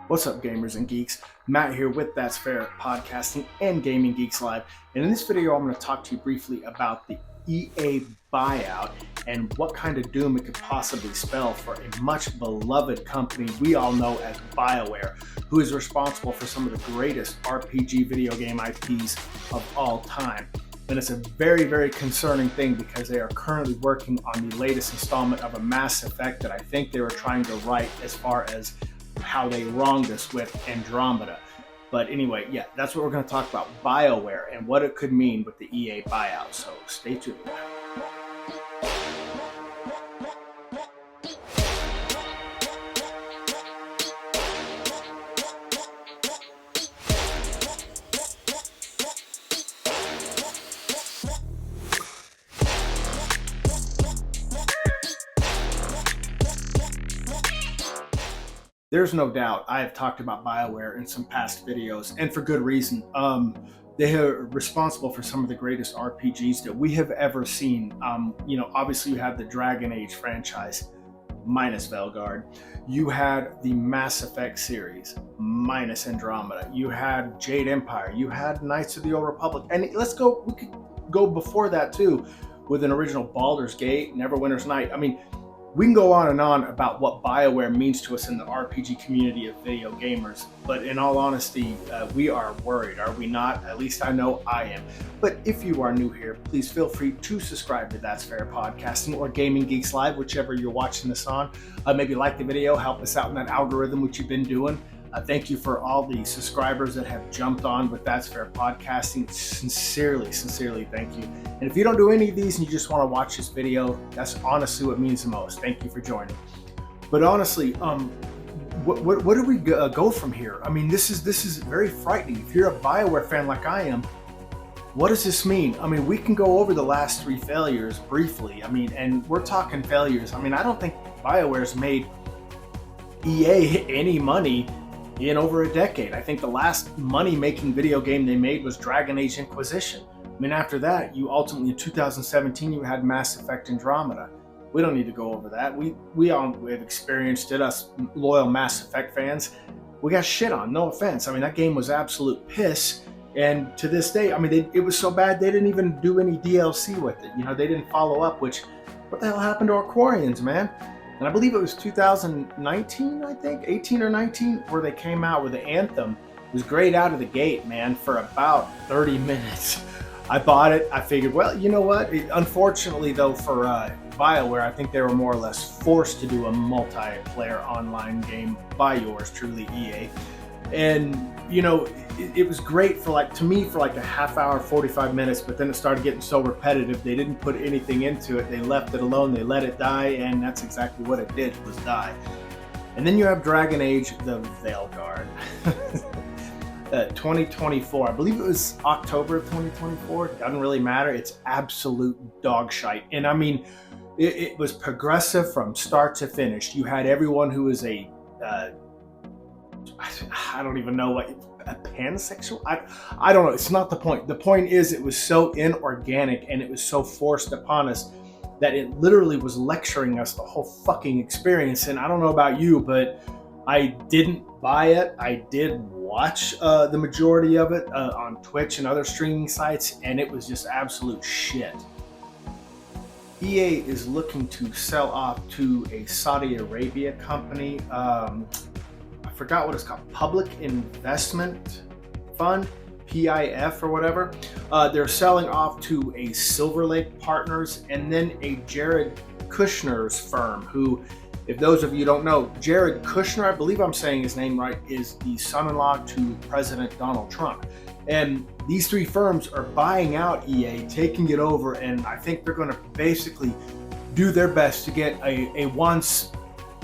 What's up, gamers and geeks? Matt here with That's Fair Podcasting and Gaming Geeks Live. And in this video, I'm going to talk to you briefly about the EA buyout and what kind of doom it could possibly spell for a much beloved company we all know as BioWare, who is responsible for some of the greatest RPG video game IPs of all time. And it's a very, very concerning thing because they are currently working on the latest installment of a Mass Effect that I think they were trying to write as far as how they wronged us with Andromeda. But anyway, yeah, that's what we're going to talk about, BioWare and what it could mean with the EA buyout. So stay tuned. There's no doubt I have talked about BioWare in some past videos, and for good reason. They are responsible for some of the greatest RPGs that we have ever seen. Obviously you have the Dragon Age franchise, minus Velgard. You had the Mass Effect series, minus Andromeda. You had Jade Empire. You had Knights of the Old Republic. And we could go before that too, with an original Baldur's Gate, Neverwinter's Night. I mean, we can go on and on about what BioWare means to us in the RPG community of video gamers, but in all honesty, we are worried, are we not? At least I know I am. But if you are new here, please feel free to subscribe to That's Fair Podcasting or Gaming Geeks Live, whichever you're watching this on. Maybe like the video, help us out in that algorithm, which you've been doing. Thank you for all the subscribers that have jumped on with That's Fair Podcasting. Sincerely, thank you. And if you don't do any of these and you just want to watch this video, that's honestly what means the most. Thank you for joining. But honestly, what do we go from here? I mean, this is very frightening. If you're a BioWare fan like I am, what does this mean? I mean, we can go over the last three failures briefly. I mean, and we're talking failures. I mean, I don't think BioWare's made EA any money in over a decade. I think the last money-making video game they made was Dragon Age Inquisition. I mean, after that, you ultimately, in 2017, you had Mass Effect Andromeda. We don't need to go over that. We all have experienced it, us loyal Mass Effect fans. We got shit on, no offense. I mean, that game was absolute piss. And to this day, I mean, it was so bad, they didn't even do any DLC with it. They didn't follow up, which, what the hell happened to Aquarians, man? And I believe it was 2019, I think, 18 or 19, where they came out with the Anthem. It was great out of the gate, man, for about 30 minutes. I bought it. I figured, well, you know what? Unfortunately, though, for BioWare, I think they were more or less forced to do a multiplayer online game by yours truly, EA. And, it was great for a half hour, 45 minutes, but then it started getting so repetitive. They didn't put anything into it. They left it alone. They let it die, and that's exactly what it did, was die. And then you have Dragon Age, the Veilguard. 2024. I believe it was October of 2024. Doesn't really matter. It's absolute dog shite. And I mean, it was progressive from start to finish. You had everyone who was I don't even know a pansexual? I don't know. It's not the point. The point is it was so inorganic and it was so forced upon us that it literally was lecturing us the whole fucking experience. And I don't know about you, but I didn't buy it. I did watch the majority of it on Twitch and other streaming sites, and it was just absolute shit. EA is looking to sell off to a Saudi Arabia company. I forgot what it's called, Public Investment Fund, PIF or whatever. They're selling off to a Silver Lake Partners and then a Jared Kushner's firm, who, if those of you don't know, Jared Kushner, I believe I'm saying his name right, is the son-in-law to President Donald Trump. And these three firms are buying out EA, taking it over, and I think they're going to basically do their best to get a once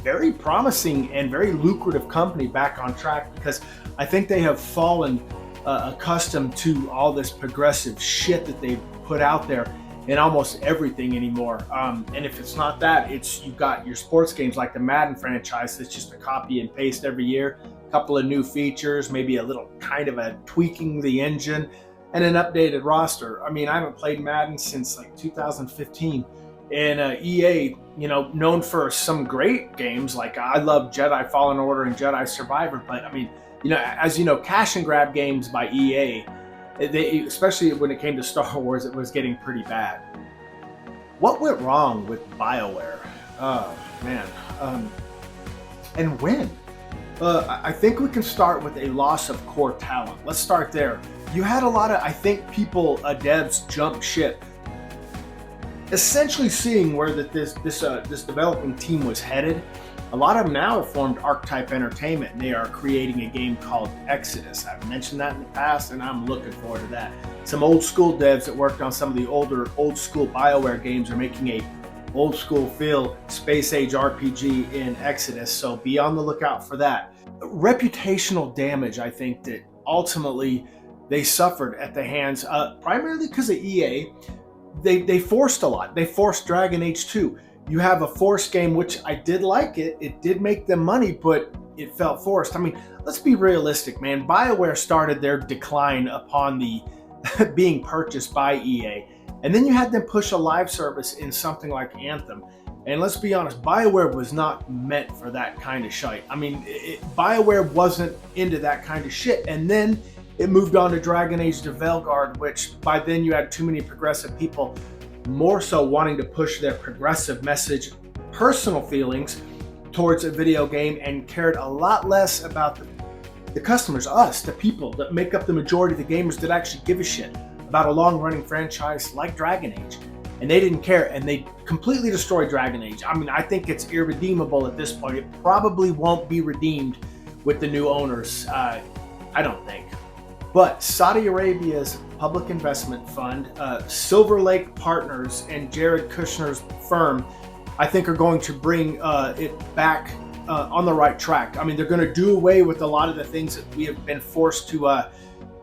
very promising and very lucrative company back on track, because I think they have fallen accustomed to all this progressive shit that they've put out there in almost everything anymore. And if it's not that, you've got your sports games like the Madden franchise that's just a copy and paste every year, a couple of new features, maybe a little kind of a tweaking the engine, and an updated roster. I mean, I haven't played Madden since like 2015. And EA, known for some great games, like I love Jedi Fallen Order and Jedi Survivor, but I mean, as you know, cash and grab games by EA, especially when it came to Star Wars, it was getting pretty bad. What went wrong with BioWare? Oh man, and when? I think we can start with a loss of core talent. Let's start there. You had a lot of, I think, people, devs jump ship, essentially seeing where this developing team was headed. A lot of them now have formed Archetype Entertainment, and they are creating a game called Exodus. I've mentioned that in the past, and I'm looking forward to that. Some old school devs that worked on some of the old school BioWare games are making a old school feel space age RPG in Exodus, so be on the lookout for that. Reputational damage, I think, that ultimately they suffered at the hands, primarily because of EA. They forced a lot. They forced Dragon Age 2. You have a forced game, which I did like it. It did make them money, but it felt forced. I mean, let's be realistic, man. BioWare started their decline upon the being purchased by EA. And then you had them push a live service in something like Anthem. And let's be honest, BioWare was not meant for that kind of shite. I mean, BioWare wasn't into that kind of shit. And then it moved on to Dragon Age to Veilguard, which by then you had too many progressive people more so wanting to push their progressive message, personal feelings towards a video game, and cared a lot less about the customers, us, the people that make up the majority of the gamers that actually give a shit about a long-running franchise like Dragon Age. And they didn't care, and they completely destroyed Dragon Age. I mean, I think it's irredeemable at this point. It probably won't be redeemed with the new owners, I don't think. But Saudi Arabia's public investment fund, Silver Lake Partners, and Jared Kushner's firm, I think are going to bring it back on the right track. I mean, they're going to do away with a lot of the things that we have been forced to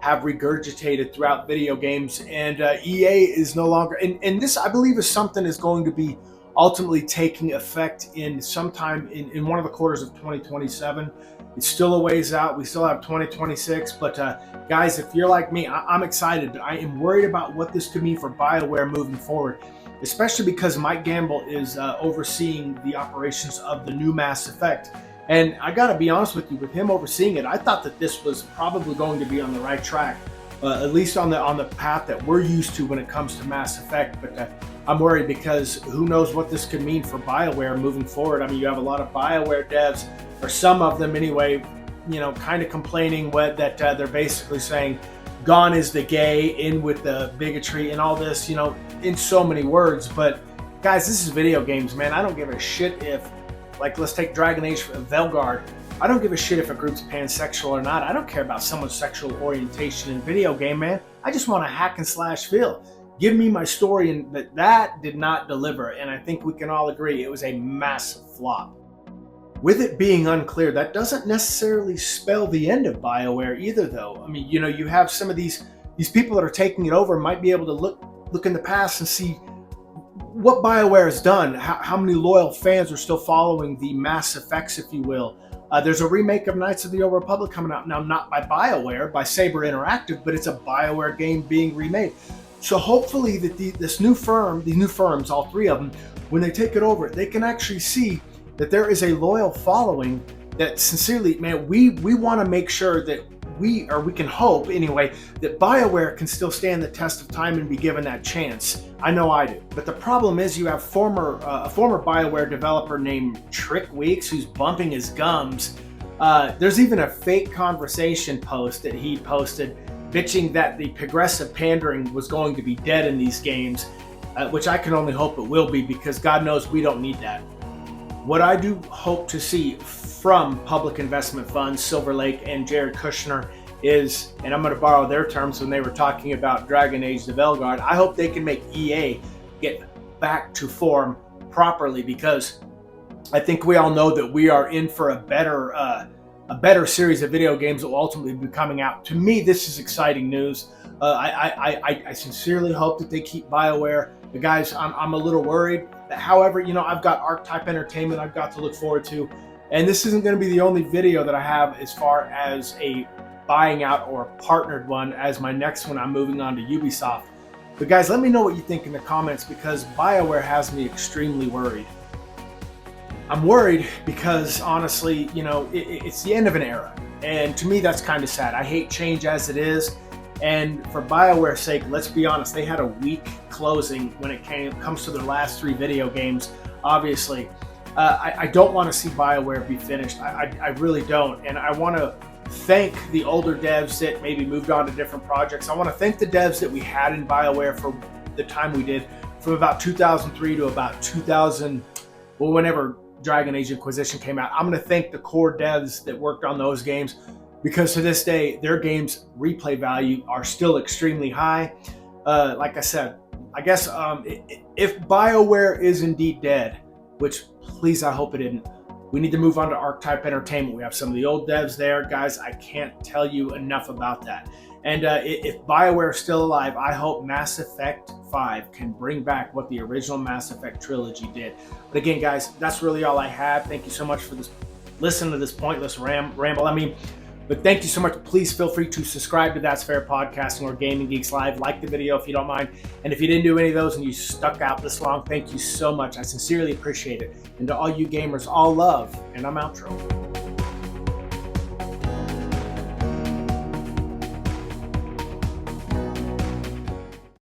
have regurgitated throughout video games, and EA is no longer, and this I believe is something is going to be ultimately taking effect in sometime in one of the quarters of 2027. It's still a ways out. We still have 2026, but guys, if you're like me, I'm excited, but I am worried about what this could mean for BioWare moving forward, especially because Mike Gamble is overseeing the operations of the new Mass Effect. And I gotta be honest with you, with him overseeing it, I thought that this was probably going to be on the right track, at least on the path that we're used to when it comes to Mass Effect. But I'm worried because who knows what this could mean for BioWare moving forward. I mean, you have a lot of BioWare devs, or some of them anyway, kind of complaining that they're basically saying, "Gone is the gay, in with the bigotry," and all this, in so many words. But guys, this is video games, man. I don't give a shit if, like, let's take Dragon Age Veilguard. I don't give a shit if a group's pansexual or not. I don't care about someone's sexual orientation in video game, man. I just want a hack and slash feel. Give me my story, and that did not deliver. And I think we can all agree it was a massive flop. With it being unclear, that doesn't necessarily spell the end of BioWare either, though. I mean, you have some of these people that are taking it over might be able to look in the past and see what BioWare has done, how many loyal fans are still following the Mass Effects, if you will. There's a remake of Knights of the Old Republic coming out now, not by BioWare, by Saber Interactive, but it's a BioWare game being remade. So hopefully that these new firms, all three of them, when they take it over, they can actually see that there is a loyal following that sincerely, man, we want to make sure that we can hope anyway, that BioWare can still stand the test of time and be given that chance. I know I do. But the problem is you have a former BioWare developer named Trick Weeks who's bumping his gums. There's even a fake conversation post that he posted bitching that the progressive pandering was going to be dead in these games, which I can only hope it will be, because God knows we don't need that. What I do hope to see from public investment funds, Silver Lake and Jared Kushner, is, and I'm going to borrow their terms when they were talking about Dragon Age to Veilguard, I hope they can make EA get back to form properly, because I think we all know that we are in for a better series of video games that will ultimately be coming out. To me, this is exciting news. I sincerely hope that they keep BioWare. The guys, I'm a little worried. However, I've got Archetype Entertainment I've got to look forward to. And this isn't going to be the only video that I have as far as a buying out or partnered one, as my next one I'm moving on to Ubisoft. But guys, let me know what you think in the comments, because BioWare has me extremely worried. I'm worried because honestly, it's the end of an era. And to me, that's kind of sad. I hate change as it is. And for BioWare's sake, let's be honest, they had a weak closing when it comes to their last 3 video games, obviously. I don't want to see BioWare be finished. I really don't. And I want to thank the older devs that maybe moved on to different projects. I want to thank the devs that we had in BioWare for the time we did, from about 2003 to about 2000, well, whenever Dragon Age Inquisition came out. I'm going to thank the core devs that worked on those games, because to this day, their games' replay value are still extremely high. Like I said, I guess if BioWare is indeed dead, which please I hope it isn't, we need to move on to Archetype Entertainment. We have some of the old devs there. Guys, I can't tell you enough about that. And if BioWare is still alive, I hope Mass Effect 5 can bring back what the original Mass Effect trilogy did. But again, guys, that's really all I have. Thank you so much for listening to this pointless ramble. But thank you so much. Please feel free to subscribe to That's Fair Podcasting or Gaming Geeks Live. Like the video if you don't mind. And if you didn't do any of those and you stuck out this long, thank you so much. I sincerely appreciate it. And to all you gamers, all love, and I'm outro.